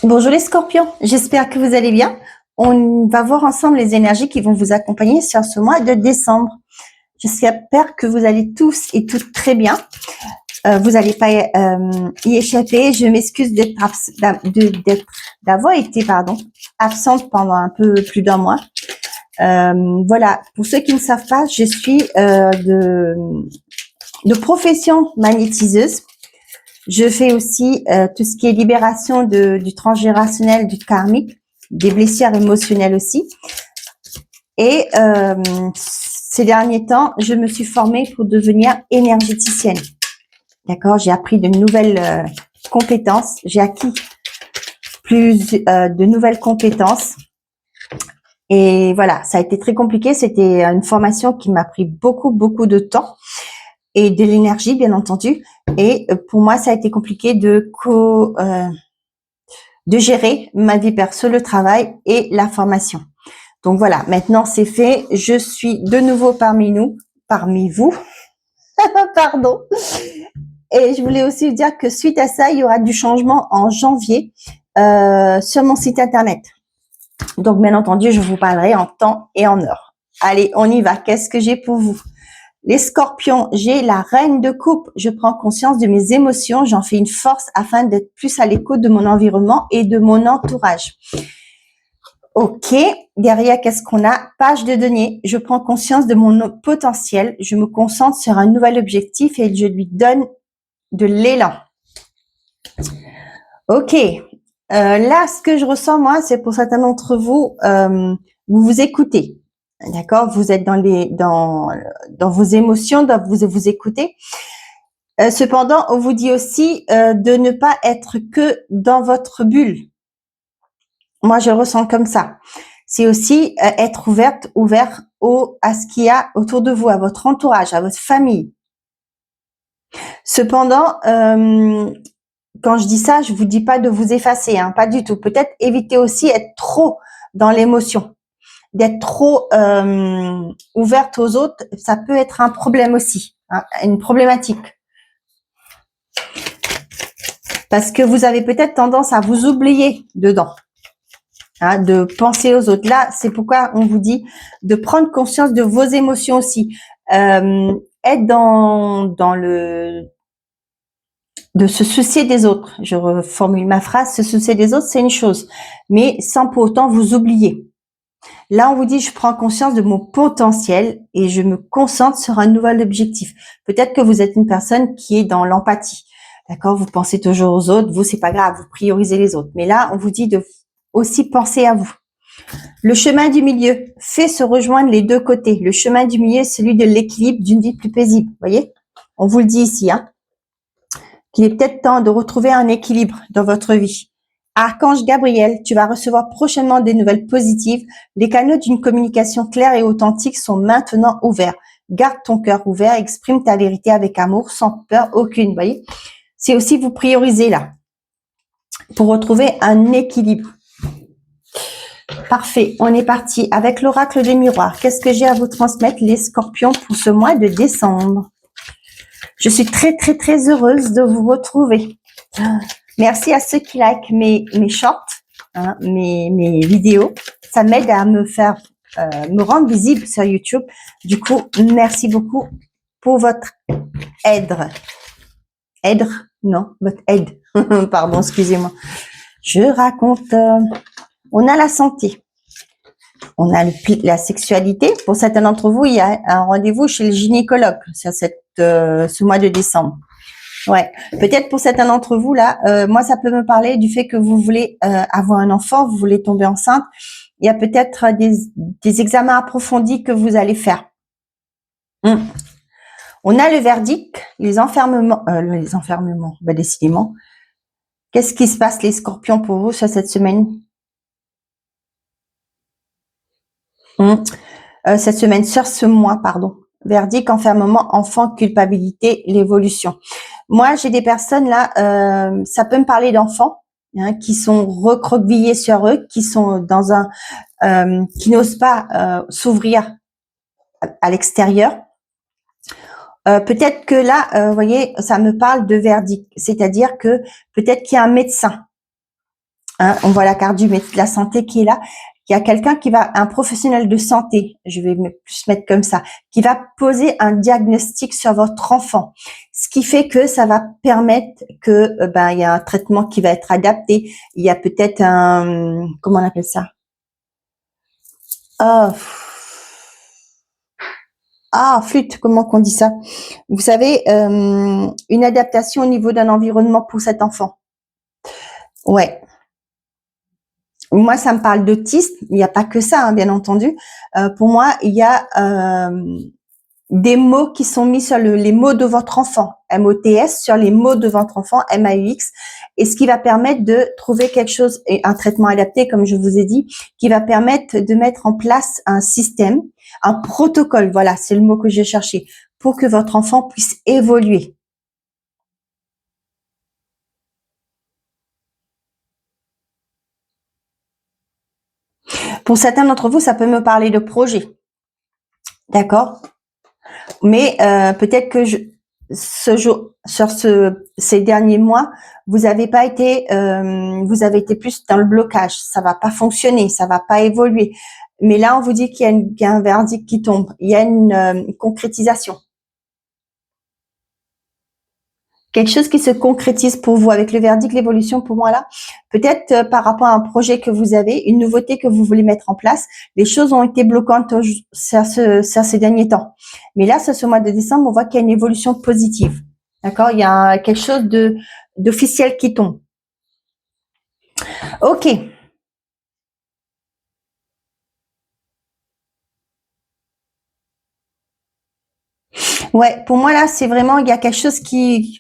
Bonjour les scorpions, j'espère que vous allez bien. On va voir ensemble les énergies qui vont vous accompagner sur ce mois de décembre. J'espère que vous allez tous et toutes très bien. Vous n'allez pas y échapper. Je m'excuse d'avoir été absente pendant un peu plus d'un mois. Voilà, pour ceux qui ne savent pas, je suis de profession magnétiseuse. Je fais aussi tout ce qui est libération du transgénérationnel, du karmique, des blessures émotionnelles aussi. Et ces derniers temps, je me suis formée pour devenir énergéticienne. D'accord, j'ai appris de nouvelles compétences. J'ai acquis de nouvelles compétences. Et voilà, ça a été très compliqué. C'était une formation qui m'a pris beaucoup de temps et de l'énergie, bien entendu. Et pour moi, ça a été compliqué de gérer ma vie perso, le travail et la formation. Donc voilà, maintenant c'est fait. Je suis de nouveau parmi vous. Pardon. Et je voulais aussi vous dire que suite à ça, il y aura du changement en janvier sur mon site internet. Donc bien entendu, je vous parlerai en temps et en heure. Allez, on y va. Qu'est-ce que j'ai pour vous? Les scorpions, j'ai la reine de coupe. Je prends conscience de mes émotions. J'en fais une force afin d'être plus à l'écoute de mon environnement et de mon entourage. Ok, derrière, qu'est-ce qu'on a? Page de données. Je prends conscience de mon potentiel. Je me concentre sur un nouvel objectif et je lui donne de l'élan. Ok, là, ce que je ressens, moi, c'est pour certains d'entre vous, vous vous écoutez. D'accord, vous êtes dans vos émotions, vous écoutez. Cependant, on vous dit aussi de ne pas être que dans votre bulle. Moi, je ressens comme ça. C'est aussi être ouvert à ce qu'il y a autour de vous, à votre entourage, à votre famille. Cependant, quand je dis ça, je vous dis pas de vous effacer, hein, pas du tout. Peut-être éviter aussi être trop dans l'émotion. D'être trop ouverte aux autres, ça peut être un problème aussi, hein, une problématique. Parce que vous avez peut-être tendance à vous oublier dedans, hein, de penser aux autres. Là, c'est pourquoi on vous dit de prendre conscience de vos émotions aussi. Être de se soucier des autres. Je reformule ma phrase, se soucier des autres, c'est une chose, mais sans pour autant vous oublier. Là, on vous dit, je prends conscience de mon potentiel et je me concentre sur un nouvel objectif. Peut-être que vous êtes une personne qui est dans l'empathie. D'accord? Vous pensez toujours aux autres. Vous, c'est pas grave. Vous priorisez les autres. Mais là, on vous dit de aussi penser à vous. Le chemin du milieu fait se rejoindre les deux côtés. Le chemin du milieu, celui de l'équilibre d'une vie plus paisible. Vous voyez? On vous le dit ici, hein. Qu'il est peut-être temps de retrouver un équilibre dans votre vie. Archange Gabriel, tu vas recevoir prochainement des nouvelles positives. Les canaux d'une communication claire et authentique sont maintenant ouverts. Garde ton cœur ouvert, exprime ta vérité avec amour, sans peur aucune. Vous voyez, c'est aussi vous prioriser là pour retrouver un équilibre. Parfait, on est parti avec l'oracle des miroirs. Qu'est-ce que j'ai à vous transmettre, les scorpions, pour ce mois de décembre? Je suis très heureuse de vous retrouver. Merci à ceux qui like mes shorts, hein, mes vidéos. Ça m'aide à me rendre visible sur YouTube. Du coup, merci beaucoup pour votre aide. Votre aide. Pardon, excusez-moi. Je raconte. On a la santé. On a la sexualité. Pour certains d'entre vous, il y a un rendez-vous chez le gynécologue sur ce mois de décembre. Ouais, peut-être pour certains d'entre vous là, moi ça peut me parler du fait que vous voulez avoir un enfant, vous voulez tomber enceinte. Il y a peut-être des examens approfondis que vous allez faire. On a le verdict, les enfermements, décidément. Qu'est-ce qui se passe les scorpions pour vous sur cette semaine? Cette semaine, sur ce mois, pardon. Verdict, enfermement, enfant, culpabilité, l'évolution. Moi, j'ai des personnes là, ça peut me parler d'enfants, hein, qui sont recroquevillés sur eux, qui sont dans qui n'osent pas s'ouvrir à l'extérieur. Peut-être que là, vous voyez, ça me parle de verdict, c'est-à-dire que peut-être qu'il y a un médecin Hein, on voit la carte du métier de la santé qui est là. Il y a quelqu'un qui va, un professionnel de santé, je vais plus mettre comme ça, qui va poser un diagnostic sur votre enfant. Ce qui fait que ça va permettre que, il y a un traitement qui va être adapté. Il y a peut-être un, comment on appelle ça? Oh, flûte, comment qu'on dit ça? Vous savez, une adaptation au niveau d'un environnement pour cet enfant. Ouais. Moi, ça me parle d'autisme. Il n'y a pas que ça, hein, bien entendu. Pour moi, il y a des mots qui sont mis sur les mots de votre enfant. MOTS, sur les mots de votre enfant, MAUX. Et ce qui va permettre de trouver quelque chose, et un traitement adapté, comme je vous ai dit, qui va permettre de mettre en place un système, un protocole, voilà, c'est le mot que j'ai cherché, pour que votre enfant puisse évoluer. Pour certains d'entre vous, ça peut me parler de projet. D'accord? Mais peut-être que ces derniers mois, vous avez été plus dans le blocage. Ça va pas fonctionner, ça va pas évoluer. Mais là, on vous dit qu'il y a un verdict qui tombe. Il y a une concrétisation. Quelque chose qui se concrétise pour vous avec le verdict, l'évolution pour moi là. Peut-être par rapport à un projet que vous avez, une nouveauté que vous voulez mettre en place, les choses ont été bloquantes sur ces derniers temps. Mais là, ce mois de décembre, on voit qu'il y a une évolution positive. D'accord? Il y a quelque chose d'officiel qui tombe. Ok. Ouais, pour moi là, c'est vraiment, il y a quelque chose qui...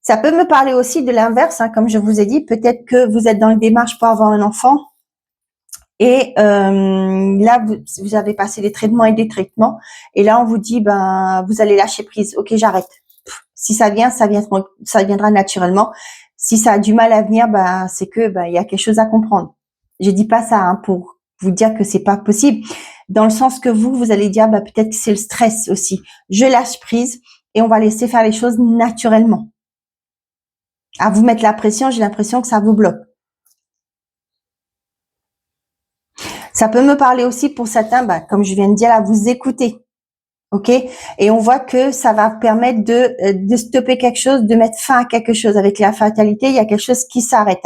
Ça peut me parler aussi de l'inverse, hein, comme je vous ai dit. Peut-être que vous êtes dans une démarche pour avoir un enfant. Et là, vous avez passé des traitements et des traitements. Et là, on vous dit, vous allez lâcher prise. Ok, j'arrête. Si ça vient, ça viendra naturellement. Si ça a du mal à venir, c'est que il y a quelque chose à comprendre. Je dis pas ça pour vous dire que c'est pas possible. Dans le sens que vous allez dire, peut-être que c'est le stress aussi. Je lâche prise et on va laisser faire les choses naturellement. À vous mettre la pression, j'ai l'impression que ça vous bloque. Ça peut me parler aussi pour certains, comme je viens de dire, à vous écouter. OK? Et on voit que ça va permettre de stopper quelque chose, de mettre fin à quelque chose. Avec la fatalité, il y a quelque chose qui s'arrête,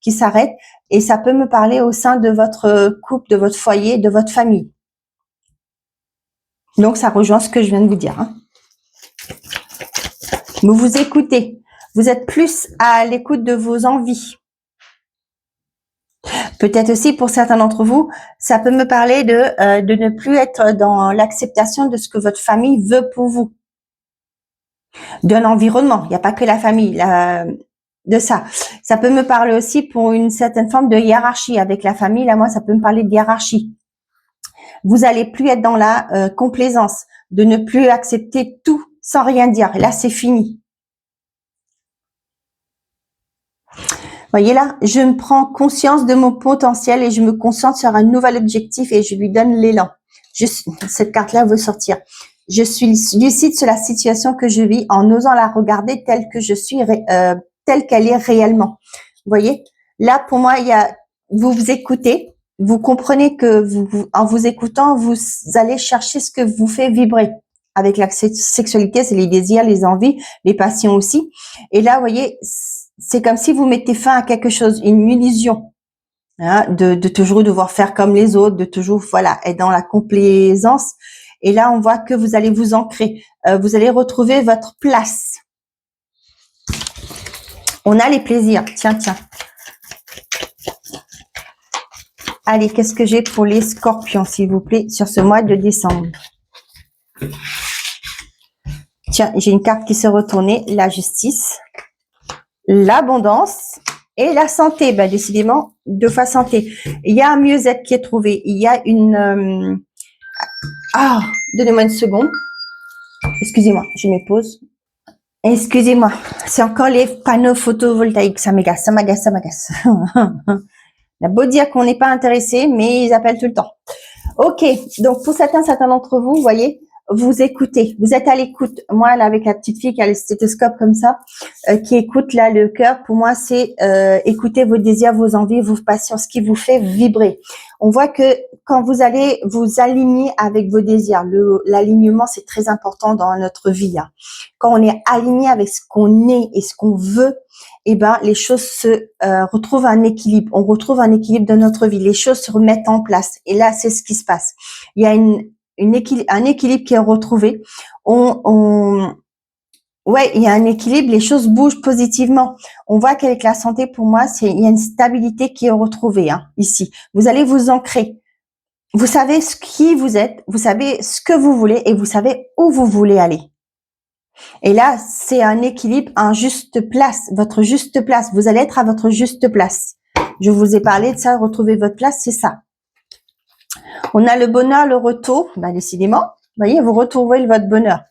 qui s'arrête. Et ça peut me parler au sein de votre couple, de votre foyer, de votre famille. Donc, ça rejoint ce que je viens de vous dire. Vous vous écoutez. Vous êtes plus à l'écoute de vos envies. Peut-être aussi pour certains d'entre vous, ça peut me parler de ne plus être dans l'acceptation de ce que votre famille veut pour vous. D'un environnement, il n'y a pas que la famille, de ça. Ça peut me parler aussi pour une certaine forme de hiérarchie avec la famille. Là, moi, ça peut me parler de hiérarchie. Vous allez plus être dans la complaisance, de ne plus accepter tout sans rien dire. Là, c'est fini. Voyez là, je me prends conscience de mon potentiel et je me concentre sur un nouvel objectif et je lui donne l'élan. Cette carte-là veut sortir. Je suis lucide sur la situation que je vis en osant la regarder telle que je suis, telle qu'elle est réellement. Vous voyez, là pour moi, vous vous écoutez, vous comprenez que en vous écoutant, vous allez chercher ce que vous fait vibrer. Avec la sexualité, c'est les désirs, les envies, les passions aussi. Et là, vous voyez, c'est comme si vous mettez fin à quelque chose, une illusion, de toujours devoir faire comme les autres, de toujours être dans la complaisance. Et là, on voit que vous allez vous ancrer, vous allez retrouver votre place. On a les plaisirs. Tiens. Allez, qu'est-ce que j'ai pour les scorpions, s'il vous plaît, sur ce mois de décembre? Tiens, j'ai une carte qui s'est retournée, la justice, l'abondance et la santé. Décidément, 2 fois santé. Il y a un mieux-être qui est trouvé. Il y a une... donnez-moi une seconde. Excusez-moi, je me pose. Excusez-moi, c'est encore les panneaux photovoltaïques. Ça m'agace. Il a beau dire qu'on n'est pas intéressé, mais ils appellent tout le temps. Ok, donc pour certains d'entre vous, vous voyez, vous écoutez, vous êtes à l'écoute. Moi, là, avec la petite fille qui a le stéthoscope comme ça, qui écoute là le cœur, pour moi, c'est écouter vos désirs, vos envies, vos passions, ce qui vous fait vibrer. On voit que quand vous allez vous aligner avec vos désirs, l'alignement, c'est très important dans notre vie. Hein. Quand on est aligné avec ce qu'on est et ce qu'on veut, eh ben, les choses se retrouvent un équilibre. On retrouve un équilibre dans notre vie. Les choses se remettent en place. Et là, c'est ce qui se passe. Il y a un équilibre qui est retrouvé. Ouais, il y a un équilibre. Les choses bougent positivement. On voit qu'avec la santé, pour moi, il y a une stabilité qui est retrouvée hein, ici. Vous allez vous ancrer. Vous savez qui vous êtes. Vous savez ce que vous voulez et vous savez où vous voulez aller. Et là, c'est un équilibre, un juste place, votre juste place. Vous allez être à votre juste place. Je vous ai parlé de ça, retrouver votre place, c'est ça. On a le bonheur, le retour. Ben, décidément, vous voyez, vous retrouvez votre bonheur.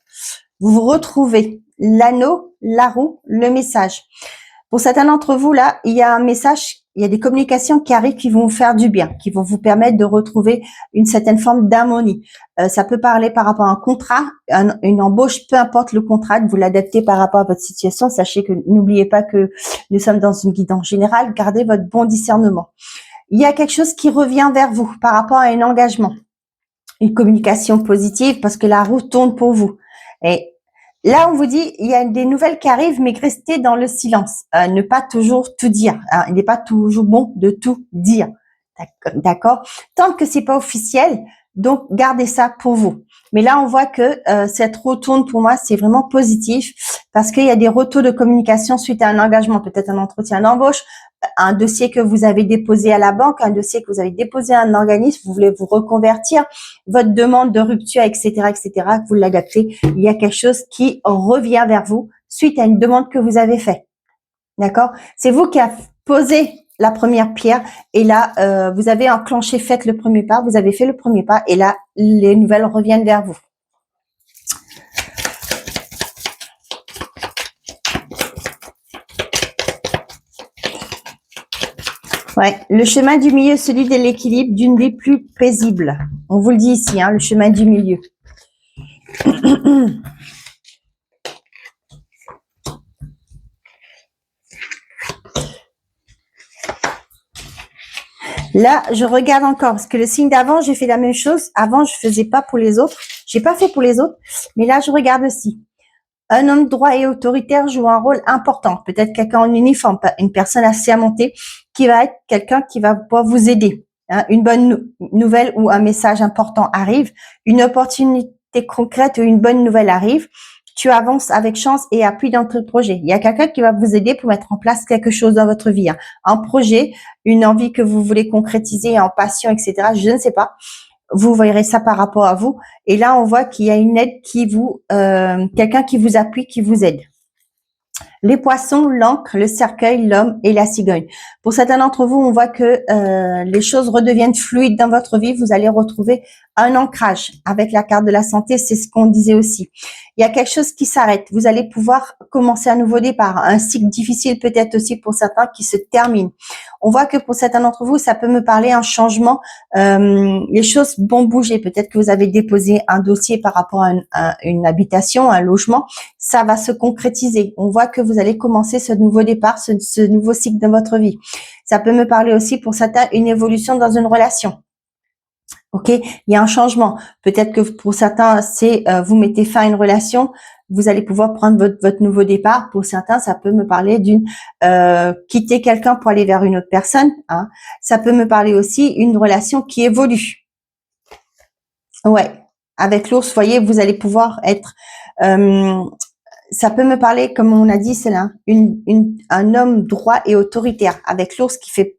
Vous vous retrouvez l'anneau, la roue, le message. Pour certains d'entre vous, là, il y a un message, il y a des communications qui arrivent qui vont vous faire du bien, qui vont vous permettre de retrouver une certaine forme d'harmonie. Ça peut parler par rapport à un contrat, une embauche, peu importe le contrat, de vous l'adapter par rapport à votre situation. Sachez que n'oubliez pas que nous sommes dans une guidance générale. Gardez votre bon discernement. Il y a quelque chose qui revient vers vous par rapport à un engagement, une communication positive parce que la roue tourne pour vous. Et là, on vous dit, il y a des nouvelles qui arrivent, mais restez dans le silence. Ne pas toujours tout dire. Hein. Il n'est pas toujours bon de tout dire. D'accord? Tant que c'est pas officiel, donc gardez ça pour vous. Mais là, on voit que cette retourne, pour moi, c'est vraiment positif parce qu'il y a des retours de communication suite à un engagement, peut-être un entretien d'embauche, un dossier que vous avez déposé à la banque, un dossier que vous avez déposé à un organisme, vous voulez vous reconvertir, votre demande de rupture, etc., que vous l'adaptez. Il y a quelque chose qui revient vers vous suite à une demande que vous avez faite. D'accord? C'est vous qui avez posé la première pierre et là, vous avez enclenché, faites le premier pas, vous avez fait le premier pas et là, les nouvelles reviennent vers vous. Ouais, le chemin du milieu, celui de l'équilibre, d'une vie plus paisible. On vous le dit ici, hein, le chemin du milieu. Là, je regarde encore, parce que le signe d'avant, j'ai fait la même chose. Avant, je faisais pas pour les autres. J'ai pas fait pour les autres, mais là, je regarde aussi. Un homme droit et autoritaire joue un rôle important. Peut-être quelqu'un en uniforme, une personne assermentée qui va être quelqu'un qui va pouvoir vous aider. Hein, une bonne nouvelle ou un message important arrive, une opportunité concrète ou une bonne nouvelle arrive. Tu avances avec chance et appui dans ton projet. Il y a quelqu'un qui va vous aider pour mettre en place quelque chose dans votre vie. Hein. Un projet, une envie que vous voulez concrétiser en passion, etc. Je ne sais pas. Vous verrez ça par rapport à vous. Et là, on voit qu'il y a une aide qui quelqu'un qui vous appuie, qui vous aide. Les poissons, l'encre, le cercueil, l'homme et la cigogne. Pour certains d'entre vous, on voit que les choses redeviennent fluides dans votre vie. Vous allez retrouver un ancrage avec la carte de la santé. C'est ce qu'on disait aussi. Il y a quelque chose qui s'arrête. Vous allez pouvoir commencer un nouveau départ. Un cycle difficile peut-être aussi pour certains qui se termine. On voit que pour certains d'entre vous, ça peut me parler un changement. Les choses vont bouger. Peut-être que vous avez déposé un dossier par rapport à une habitation, un logement. Ça va se concrétiser. On voit que vous allez commencer ce nouveau départ, ce nouveau cycle de votre vie. Ça peut me parler aussi pour certains une évolution dans une relation. Ok, il y a un changement. Peut-être que pour certains, c'est vous mettez fin à une relation, vous allez pouvoir prendre votre nouveau départ. Pour certains, ça peut me parler d'une quitter quelqu'un pour aller vers une autre personne. Hein. Ça peut me parler aussi une relation qui évolue. Ouais, avec l'ours, vous voyez, vous allez pouvoir être. Ça peut me parler, comme on a dit, c'est là, un homme droit et autoritaire avec l'ours qui fait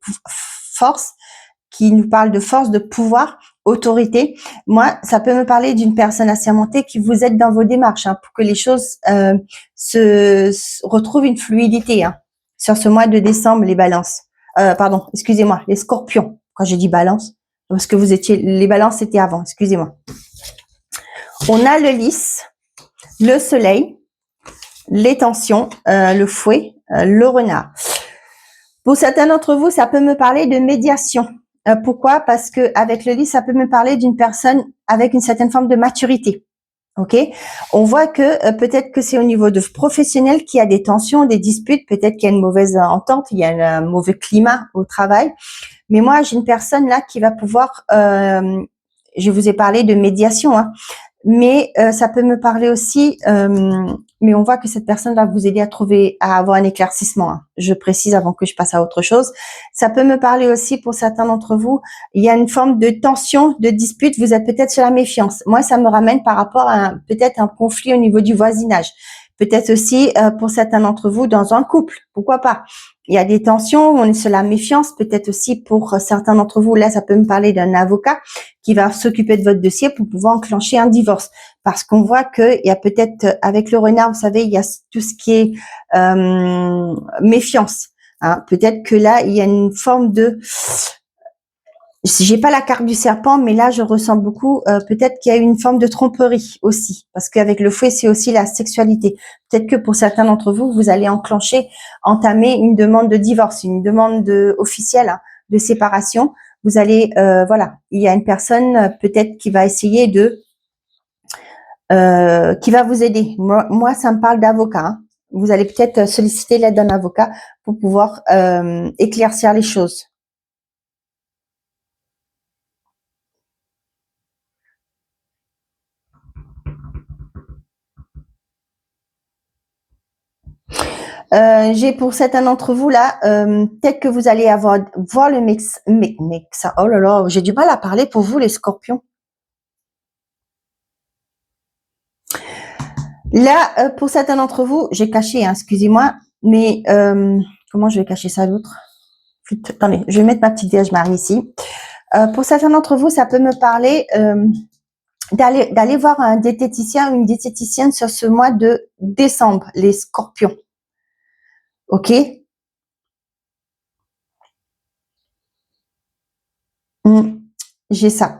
force, qui nous parle de force, de pouvoir, autorité. Moi, ça peut me parler d'une personne assermentée qui vous aide dans vos démarches hein, pour que les choses se retrouvent une fluidité. Hein. Sur ce mois de décembre, les balances. Pardon, excusez-moi, les scorpions. Quand j'ai dit balance, parce que les balances c'était avant, excusez-moi. On a le lys, le soleil, les tensions, le fouet, le renard. Pour certains d'entre vous, ça peut me parler de médiation. Pourquoi? Parce que avec le lys, ça peut me parler d'une personne avec une certaine forme de maturité. Ok, on voit que peut-être que c'est au niveau de professionnel qu'il y a des tensions, des disputes, peut-être qu'il y a une mauvaise entente, il y a un mauvais climat au travail. Mais moi, j'ai une personne là qui va pouvoir, je vous ai parlé de médiation, hein, mais ça peut me parler aussi, mais on voit que cette personne va vous aider à avoir un éclaircissement, hein. Je précise avant que je passe à autre chose. Ça peut me parler aussi pour certains d'entre vous, il y a une forme de tension, de dispute, vous êtes peut-être sur la méfiance. Moi, ça me ramène par rapport à peut-être un conflit au niveau du voisinage. Peut-être aussi pour certains d'entre vous dans un couple, pourquoi pas. Il y a des tensions, on est sur la méfiance, peut-être aussi pour certains d'entre vous, là ça peut me parler d'un avocat qui va s'occuper de votre dossier pour pouvoir enclencher un divorce. Parce qu'on voit qu'il y a peut-être, avec le renard, vous savez, il y a tout ce qui est méfiance. Hein. Peut-être que là, il y a une forme de... J'ai pas la carte du serpent, mais là, je ressens beaucoup, peut-être qu'il y a une forme de tromperie aussi. Parce qu'avec le fouet, c'est aussi la sexualité. Peut-être que pour certains d'entre vous, vous allez entamer une demande de divorce, une demande officielle, hein, de séparation. Vous allez, voilà, il y a une personne peut-être qui va essayer qui va vous aider. Moi, ça me parle d'avocat. Hein. Vous allez peut-être solliciter l'aide d'un avocat pour pouvoir éclaircir les choses. J'ai pour certains d'entre vous là, peut-être que vous allez voir le médecin. Oh là là, j'ai du mal à parler pour vous les scorpions. Là, pour certains d'entre vous, j'ai caché, hein, excusez-moi, mais comment je vais cacher ça l'autre? Attendez, je vais mettre ma petite Vierge Marie ici. Pour certains d'entre vous, ça peut me parler d'aller voir un diététicien ou une diététicienne sur ce mois de décembre, les scorpions. Ok? J'ai ça.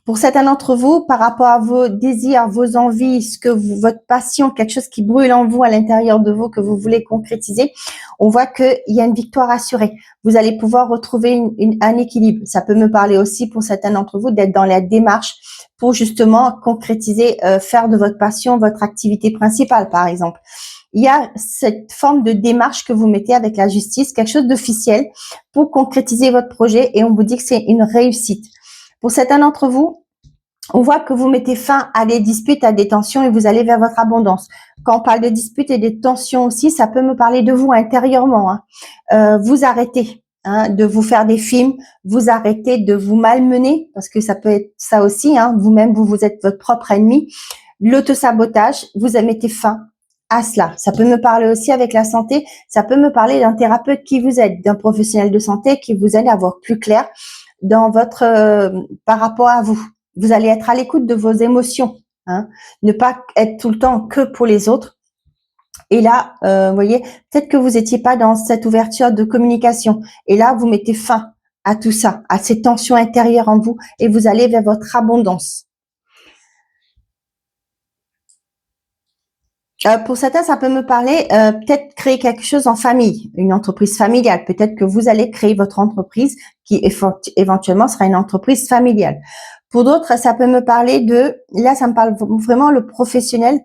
Pour certains d'entre vous, par rapport à vos désirs, vos envies, votre passion, quelque chose qui brûle en vous à l'intérieur de vous que vous voulez concrétiser, on voit qu'il y a une victoire assurée. Vous allez pouvoir retrouver un équilibre. Ça peut me parler aussi pour certains d'entre vous d'être dans la démarche pour justement concrétiser, faire de votre passion votre activité principale, par exemple. Il y a cette forme de démarche que vous mettez avec la justice, quelque chose d'officiel pour concrétiser votre projet et on vous dit que c'est une réussite. Pour certains d'entre vous, on voit que vous mettez fin à des disputes, à des tensions et vous allez vers votre abondance. Quand on parle de disputes et de tensions aussi, ça peut me parler de vous intérieurement. Hein. Vous arrêtez de vous faire des films, vous arrêtez de vous malmener, parce que ça peut être ça aussi, hein, vous-même, vous êtes votre propre ennemi. L'autosabotage, vous mettez fin à cela. Ça peut me parler aussi avec la santé, ça peut me parler d'un thérapeute qui vous aide, d'un professionnel de santé qui vous aide à voir plus clair dans votre par rapport à vous. Vous allez être à l'écoute de vos émotions, hein, ne pas être tout le temps que pour les autres. Et là, vous voyez, peut-être que vous n'étiez pas dans cette ouverture de communication. Et là, vous mettez fin à tout ça, à ces tensions intérieures en vous, et vous allez vers votre abondance. Pour certains, ça peut me parler peut-être créer quelque chose en famille, une entreprise familiale. Peut-être que vous allez créer votre entreprise qui éventuellement sera une entreprise familiale. Pour d'autres, ça peut me parler là, ça me parle vraiment le professionnel.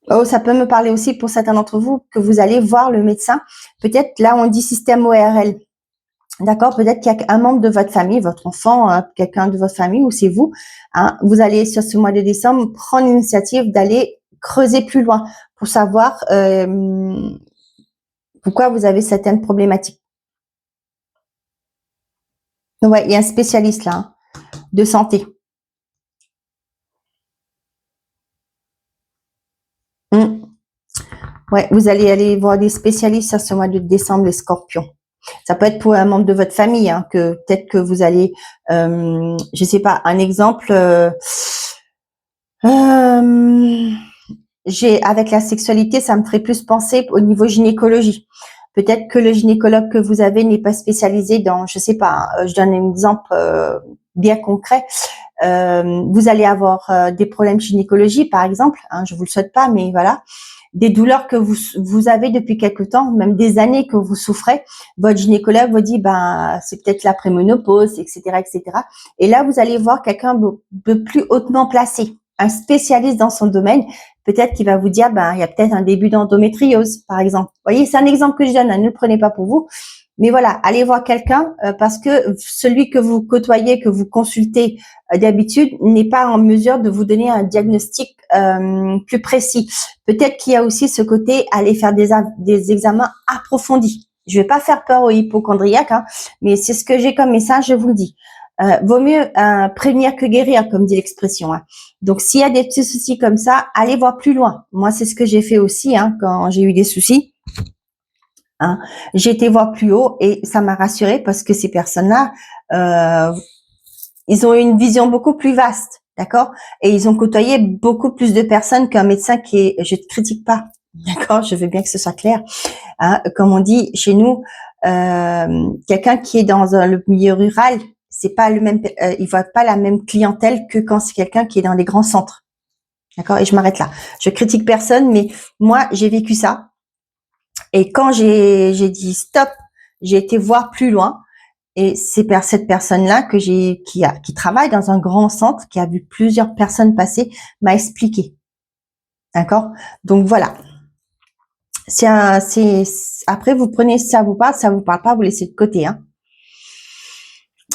Oh, ça peut me parler aussi pour certains d'entre vous que vous allez voir le médecin. Peut-être là, on dit système ORL. D'accord, peut-être qu'il y a un membre de votre famille, votre enfant, quelqu'un de votre famille ou c'est vous. Hein, vous allez sur ce mois de décembre prendre l'initiative d'aller creuser plus loin pour savoir pourquoi vous avez certaines problématiques. Ouais, il y a un spécialiste là hein, de santé. Ouais, vous allez aller voir des spécialistes sur ce mois de décembre, les scorpions. Ça peut être pour un membre de votre famille, hein, que peut-être que vous allez, je sais pas, un exemple. Avec la sexualité, ça me ferait plus penser au niveau gynécologie. Peut-être que le gynécologue que vous avez n'est pas spécialisé dans, je sais pas, je donne un exemple bien concret. Vous allez avoir des problèmes de gynécologie, par exemple. Hein, je vous le souhaite pas, mais voilà. Des douleurs que vous avez depuis quelque temps, même des années que vous souffrez, votre gynécologue vous dit ben c'est peut-être la préménopause, etc., etc. Et là vous allez voir quelqu'un de plus hautement placé, un spécialiste dans son domaine, peut-être qu'il va vous dire ben il y a peut-être un début d'endométriose, par exemple. Vous voyez, c'est un exemple que je donne, hein, ne le prenez pas pour vous. Mais voilà, allez voir quelqu'un parce que celui que vous côtoyez, que vous consultez d'habitude, n'est pas en mesure de vous donner un diagnostic plus précis. Peut-être qu'il y a aussi ce côté aller faire des examens approfondis. Je vais pas faire peur aux hypochondriaques, hein, mais c'est ce que j'ai comme message, je vous le dis. Vaut mieux prévenir que guérir, comme dit l'expression. Hein. Donc, s'il y a des petits soucis comme ça, allez voir plus loin. Moi, c'est ce que j'ai fait aussi hein, quand j'ai eu des soucis. Hein. J'ai été voir plus haut et ça m'a rassurée parce que ces personnes-là, ils ont une vision beaucoup plus vaste, d'accord? Et ils ont côtoyé beaucoup plus de personnes qu'un médecin qui est, je ne critique pas, d'accord? Je veux bien que ce soit clair. Hein, comme on dit chez nous, quelqu'un qui est dans le milieu rural, c'est pas le même, il voit pas la même clientèle que quand c'est quelqu'un qui est dans les grands centres, d'accord? Et je m'arrête là. Je critique personne, mais moi j'ai vécu ça. Et quand j'ai dit stop, j'ai été voir plus loin. Et c'est cette personne-là qui travaille dans un grand centre, qui a vu plusieurs personnes passer, m'a expliqué. D'accord? Donc voilà. Après vous prenez si ça vous parle pas, vous laissez de côté. Hein.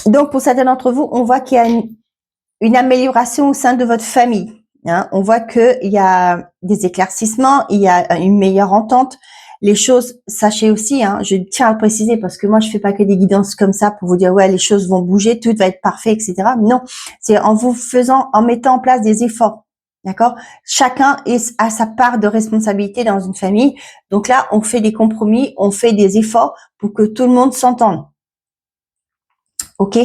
Donc pour certains d'entre vous, on voit qu'il y a une amélioration au sein de votre famille. Hein. On voit qu'il y a des éclaircissements, il y a une meilleure entente. Les choses, sachez aussi, hein, je tiens à le préciser parce que moi je fais pas que des guidances comme ça pour vous dire ouais les choses vont bouger, tout va être parfait, etc. Non, c'est en mettant en place des efforts, d'accord. Chacun a sa part de responsabilité dans une famille, donc là on fait des compromis, on fait des efforts pour que tout le monde s'entende, ok.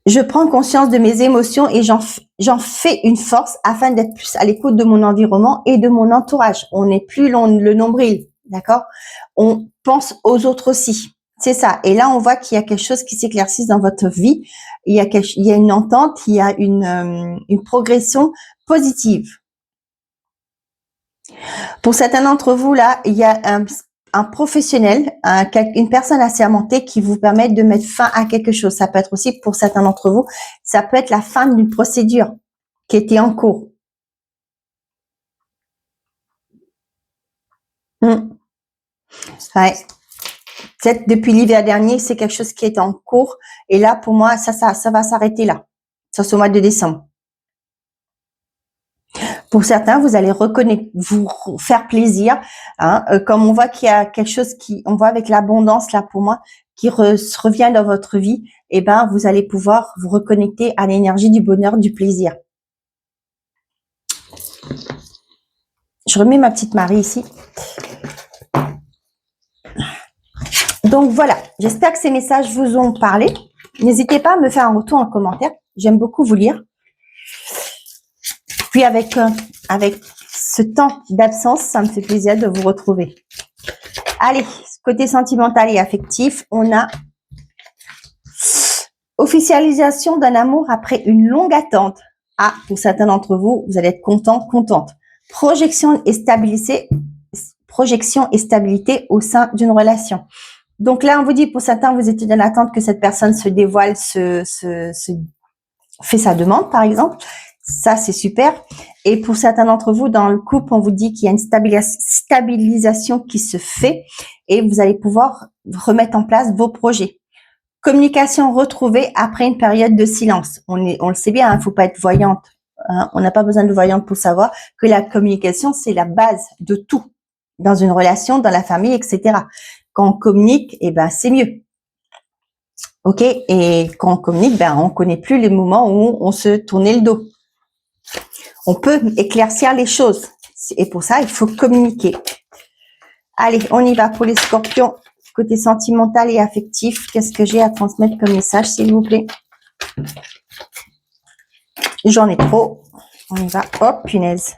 Je prends conscience de mes émotions et j'en fais une force afin d'être plus à l'écoute de mon environnement et de mon entourage. On n'est plus le nombril, d'accord? On pense aux autres aussi. C'est ça. Et là, on voit qu'il y a quelque chose qui s'éclaircit dans votre vie. Il y a une entente, il y a une progression positive. Pour certains d'entre vous, là, il y a un professionnel, une personne assermentée qui vous permet de mettre fin à quelque chose. Ça peut être aussi, pour certains d'entre vous, ça peut être la fin d'une procédure qui était en cours. Ouais. Peut-être depuis l'hiver dernier, c'est quelque chose qui est en cours. Et là, pour moi, ça va s'arrêter là. Ça, c'est au mois de décembre. Pour certains, vous allez vous faire plaisir, hein, comme on voit qu'il y a quelque chose on voit avec l'abondance là pour moi, qui revient dans votre vie, et ben vous allez pouvoir vous reconnecter à l'énergie du bonheur, du plaisir. Je remets ma petite Marie ici. Donc voilà, j'espère que ces messages vous ont parlé. N'hésitez pas à me faire un retour en commentaire. J'aime beaucoup vous lire. Puis avec ce temps d'absence, ça me fait plaisir de vous retrouver. Allez, côté sentimental et affectif, on a officialisation d'un amour après une longue attente. Ah, pour certains d'entre vous, vous allez être contente. Projection et stabilité au sein d'une relation. Donc là, on vous dit, pour certains, vous étiez dans l'attente que cette personne se dévoile, fait sa demande, par exemple. Ça, c'est super. Et pour certains d'entre vous, dans le couple, on vous dit qu'il y a une stabilisation qui se fait et vous allez pouvoir remettre en place vos projets. Communication retrouvée après une période de silence. On le sait bien, il ne faut pas être voyante. Hein, on n'a pas besoin de voyante pour savoir que la communication, c'est la base de tout. Dans une relation, dans la famille, etc. Quand on communique, eh ben, c'est mieux. Ok, et quand on communique, ben, on connaît plus les moments où on se tournait le dos. On peut éclaircir les choses. Et pour ça, il faut communiquer. Allez, on y va pour les scorpions. Côté sentimental et affectif, qu'est-ce que j'ai à transmettre comme message, s'il vous plaît? J'en ai trop. On y va. Hop, punaise.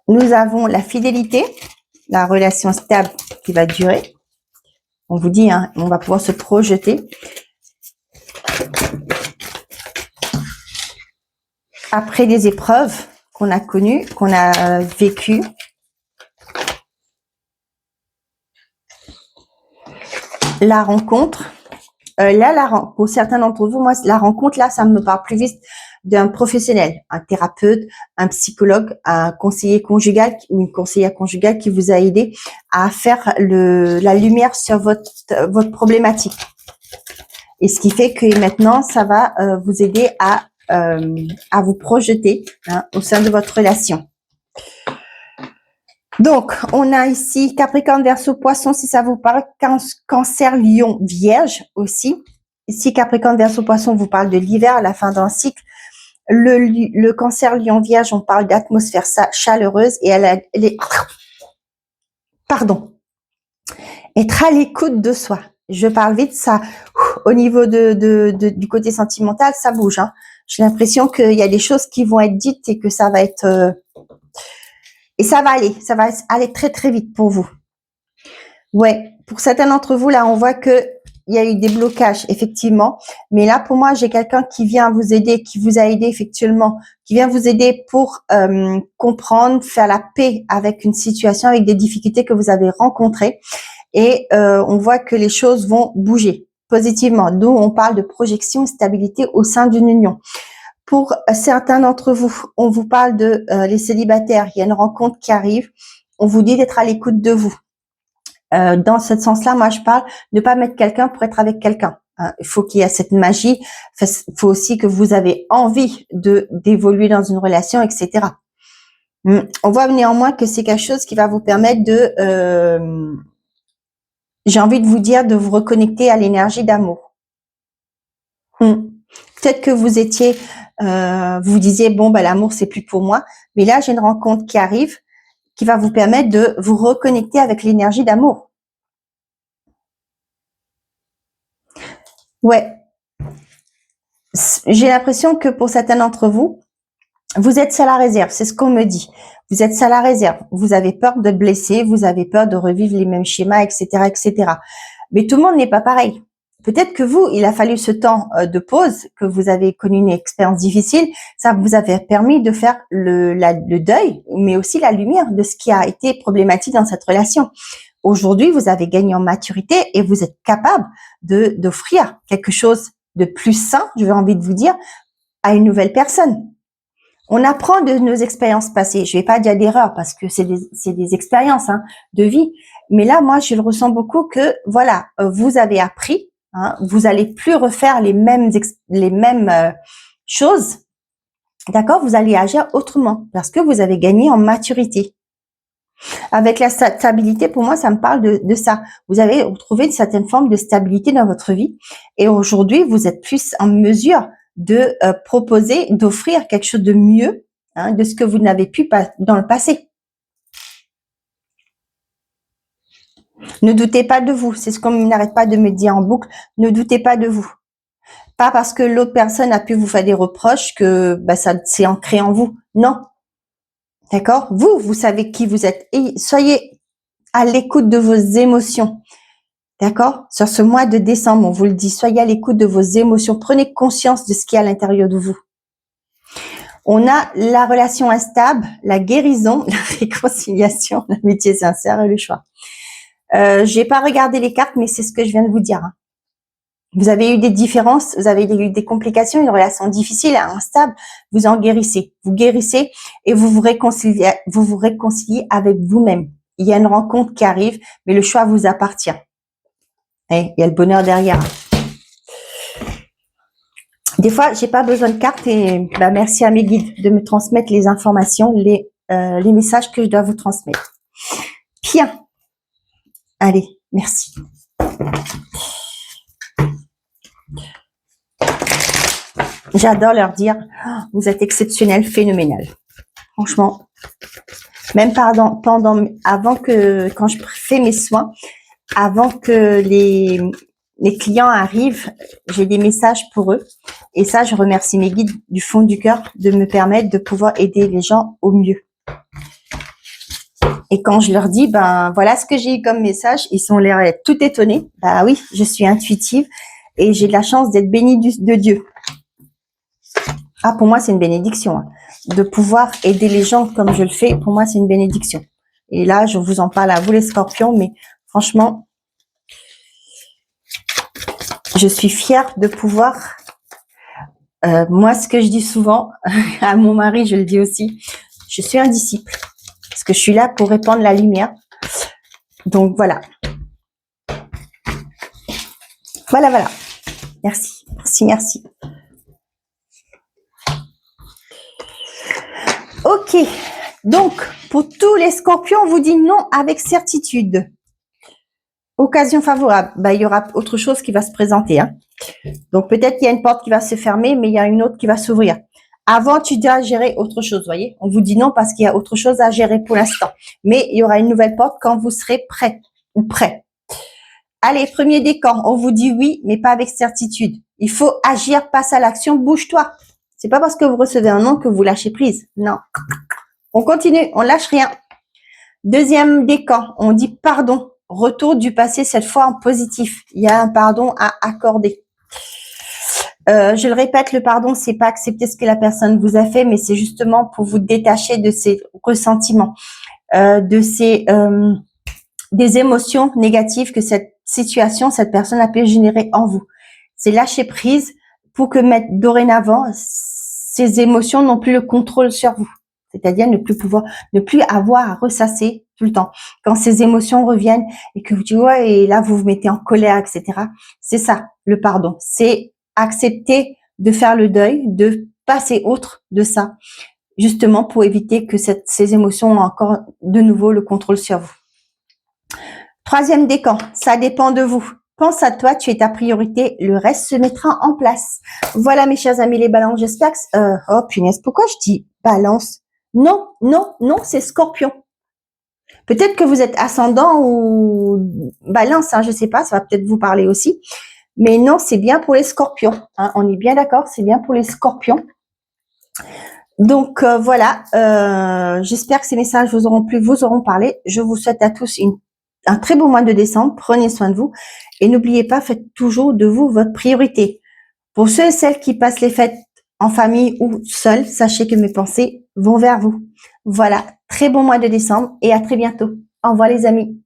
Nous avons la fidélité, la relation stable qui va durer. On vous dit, hein, on va pouvoir se projeter. Après des épreuves qu'on a connues, qu'on a vécues. La rencontre. Là, pour certains d'entre vous, moi, la rencontre, là, ça me parle plus vite d'un professionnel, un thérapeute, un psychologue, un conseiller conjugal ou une conseillère conjugale qui vous a aidé à faire la lumière sur votre problématique. Et ce qui fait que maintenant, ça va vous aider à vous projeter, hein, au sein de votre relation. Donc, on a ici Capricorne, Verseau, Poisson, si ça vous parle, Cancer, Lion, Vierge aussi. Ici, Capricorne, Verseau, Poisson vous parle de l'hiver, à la fin d'un cycle. Le Cancer, Lion, Vierge, on parle d'atmosphère chaleureuse et elle est, pardon, être à l'écoute de soi. Je parle vite, ça, au niveau du côté sentimental, ça bouge, hein. J'ai l'impression qu'il y a des choses qui vont être dites et que ça va être... et ça va aller très très vite pour vous. Ouais, pour certains d'entre vous, là, on voit que il y a eu des blocages, effectivement. Mais là, pour moi, j'ai quelqu'un qui vient vous aider, qui vous a aidé, effectivement, qui vient vous aider pour comprendre, faire la paix avec une situation, avec des difficultés que vous avez rencontrées. Et on voit que les choses vont bouger positivement. D'où on parle de projection et stabilité au sein d'une union. Pour certains d'entre vous, on vous parle de les célibataires. Il y a une rencontre qui arrive. On vous dit d'être à l'écoute de vous. Dans ce sens-là, moi, je parle de ne pas mettre quelqu'un pour être avec quelqu'un. Hein. Il faut qu'il y ait cette magie. Il faut aussi que vous avez envie d'évoluer dans une relation, etc. On voit néanmoins que c'est quelque chose qui va vous permettre de... j'ai envie de vous dire de vous reconnecter à l'énergie d'amour. Peut-être que vous étiez... vous disiez, bon, bah, l'amour, c'est plus pour moi. Mais là, j'ai une rencontre qui arrive qui va vous permettre de vous reconnecter avec l'énergie d'amour. Ouais. J'ai l'impression que pour certains d'entre vous, vous êtes à la réserve, c'est ce qu'on me dit. Vous êtes à la réserve, vous avez peur de blesser, vous avez peur de revivre les mêmes schémas, etc., etc. Mais tout le monde n'est pas pareil. Peut-être que vous, il a fallu ce temps de pause, que vous avez connu une expérience difficile, ça vous avait permis de faire le deuil, mais aussi la lumière de ce qui a été problématique dans cette relation. Aujourd'hui, vous avez gagné en maturité et vous êtes capable d'offrir quelque chose de plus sain, je vais envie de vous dire, à une nouvelle personne. On apprend de nos expériences passées. Je vais pas dire d'erreur parce que c'est des expériences, hein, de vie. Mais là, moi, je le ressens beaucoup que, voilà, vous avez appris, hein, vous allez plus refaire les mêmes choses. D'accord? Vous allez agir autrement parce que vous avez gagné en maturité. Avec la stabilité, pour moi, ça me parle de ça. Vous avez retrouvé une certaine forme de stabilité dans votre vie et aujourd'hui, vous êtes plus en mesure de proposer, d'offrir quelque chose de mieux, hein, de ce que vous n'avez pu pas dans le passé. Ne doutez pas de vous. C'est ce qu'on n'arrête pas de me dire en boucle. Ne doutez pas de vous. Pas parce que l'autre personne a pu vous faire des reproches que bah, ça s'est ancré en vous. Non. D'accord? Vous savez qui vous êtes. Et soyez à l'écoute de vos émotions. D'accord? Sur ce mois de décembre, on vous le dit, soyez à l'écoute de vos émotions. Prenez conscience de ce qu'il y a à l'intérieur de vous. On a la relation instable, la guérison, la réconciliation, l'amitié sincère et le choix. J'ai pas regardé les cartes, mais c'est ce que je viens de vous dire. Hein. Vous avez eu des différences, vous avez eu des complications, une relation difficile, instable, vous en guérissez. Vous guérissez et vous vous réconciliez avec vous-même. Il y a une rencontre qui arrive, mais le choix vous appartient. Et il y a le bonheur derrière. Des fois, j'ai pas besoin de cartes et bah, merci à mes guides de me transmettre les informations, les messages que je dois vous transmettre. Bien. Allez, merci. J'adore leur dire, oh, vous êtes exceptionnel, phénoménal. Franchement, même avant que, quand je fais mes soins, avant que les clients arrivent, j'ai des messages pour eux. Et ça, je remercie mes guides du fond du cœur de me permettre de pouvoir aider les gens au mieux. Et quand je leur dis, ben voilà ce que j'ai eu comme message, ils sont l'air tout étonnés. Bah oui, je suis intuitive et j'ai de la chance d'être bénie de Dieu. Ah, pour moi, c'est une bénédiction. Hein. De pouvoir aider les gens comme je le fais, pour moi, c'est une bénédiction. Et là, je vous en parle à vous les scorpions, mais franchement, je suis fière de pouvoir... moi, ce que je dis souvent, à mon mari, je le dis aussi, je suis un disciple. Parce que je suis là pour répandre la lumière. Donc, voilà. Voilà. Merci. Ok. Donc, pour tous les scorpions, on vous dit non avec certitude. Occasion favorable. Bah, il y aura autre chose qui va se présenter. Hein. Donc, peut-être qu'il y a une porte qui va se fermer, mais il y a une autre qui va s'ouvrir. Avant, tu dois gérer autre chose, voyez. On vous dit non parce qu'il y a autre chose à gérer pour l'instant. Mais il y aura une nouvelle porte quand vous serez prêt ou prêt. Allez, premier décan, on vous dit oui, mais pas avec certitude. Il faut agir, passe à l'action, bouge-toi. C'est pas parce que vous recevez un non que vous lâchez prise. Non. On continue, on lâche rien. Deuxième décan, on dit pardon. Retour du passé, cette fois en positif. Il y a un pardon à accorder. Je le répète, le pardon, c'est pas accepter ce que la personne vous a fait, mais c'est justement pour vous détacher de ces ressentiments, des émotions négatives que cette situation, cette personne a pu générer en vous. C'est lâcher prise pour que dorénavant, ces émotions n'ont plus le contrôle sur vous. C'est-à-dire ne plus avoir à ressasser tout le temps. Quand ces émotions reviennent et que vous dites, ouais, et là, vous vous mettez en colère, etc. C'est ça, le pardon. C'est accepter de faire le deuil, de passer outre de ça, justement pour éviter que ces émotions ont encore de nouveau le contrôle sur vous. Troisième décan, ça dépend de vous. Pense à toi, tu es ta priorité, le reste se mettra en place. Voilà mes chers amis les balances, j'espère que... oh punaise, pourquoi je dis balance? Non, c'est scorpion. Peut-être que vous êtes ascendant ou balance, hein, je sais pas, ça va peut-être vous parler aussi. Mais non, c'est bien pour les scorpions. Hein, on est bien d'accord, c'est bien pour les scorpions. Donc voilà, j'espère que ces messages vous auront plu, vous auront parlé. Je vous souhaite à tous un très beau mois de décembre. Prenez soin de vous et n'oubliez pas, faites toujours de vous votre priorité. Pour ceux et celles qui passent les fêtes en famille ou seuls, sachez que mes pensées vont vers vous. Voilà, très bon mois de décembre et à très bientôt. Au revoir les amis.